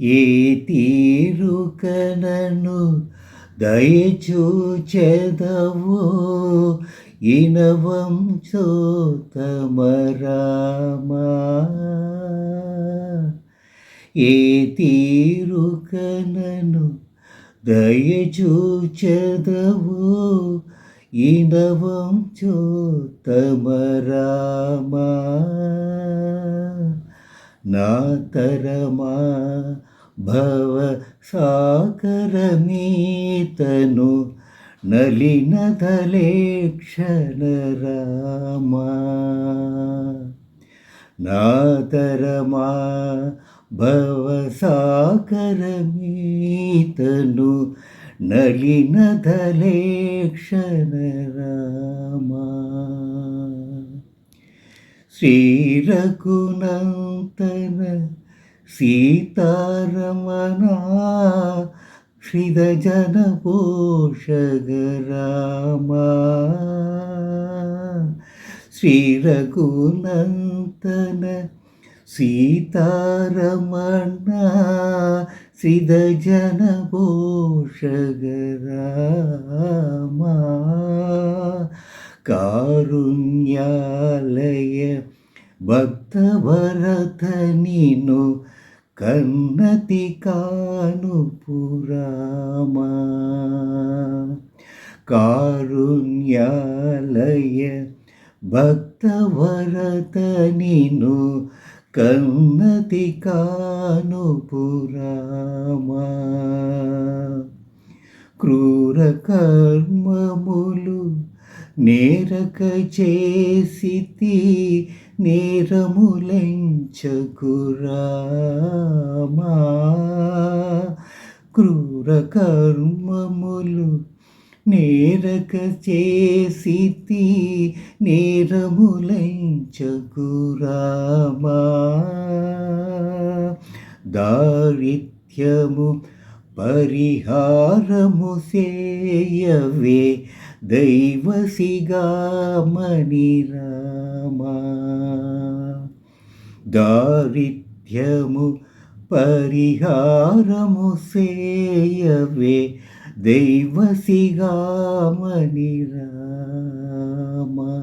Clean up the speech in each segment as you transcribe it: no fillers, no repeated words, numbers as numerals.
ఏ తీరుకనను దయచూచెదవో ఇనవంశోత్తమరామా. ఏ తీరుకనను దయచూచెదవో ఇనవంశోత్తమరామా. నా తరమా భవ సాకరమీతను నలినతలేక్షణ రామా. నా తరమా భవ సాకరమీతను నలినతలేక్షణ రామా. శ్రీరఘునంతన సీతారమణా శ్రీధజన పోషక రామా. శ్రీరఘునంతన సీతారమణా శ్రీధజన పోషక రామా. కారుణ్యాలయ భక్తభరత నిను కన్నతి కానుపురామా. కారుణ్యాలయ భక్తభరత నిను కన్నతి కానుపురామా. క్రూర కర్మములు నేరక చేసితి నేరములంచకు రామా. క్రూర కర్మములు నేరక చేసితి నేరములంచకు రామా. దారిద్ర్యము పరిహారము సేయవే దైవసిగామణి రామా. దారిద్ర్యము పరిహారము సేయవే దైవసిగామణి రామా.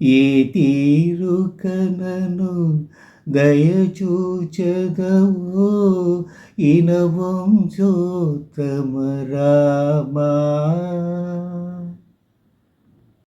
ఏ తీరుకనను దయచూచెదవో ఇనవంశోత్తమ రామా.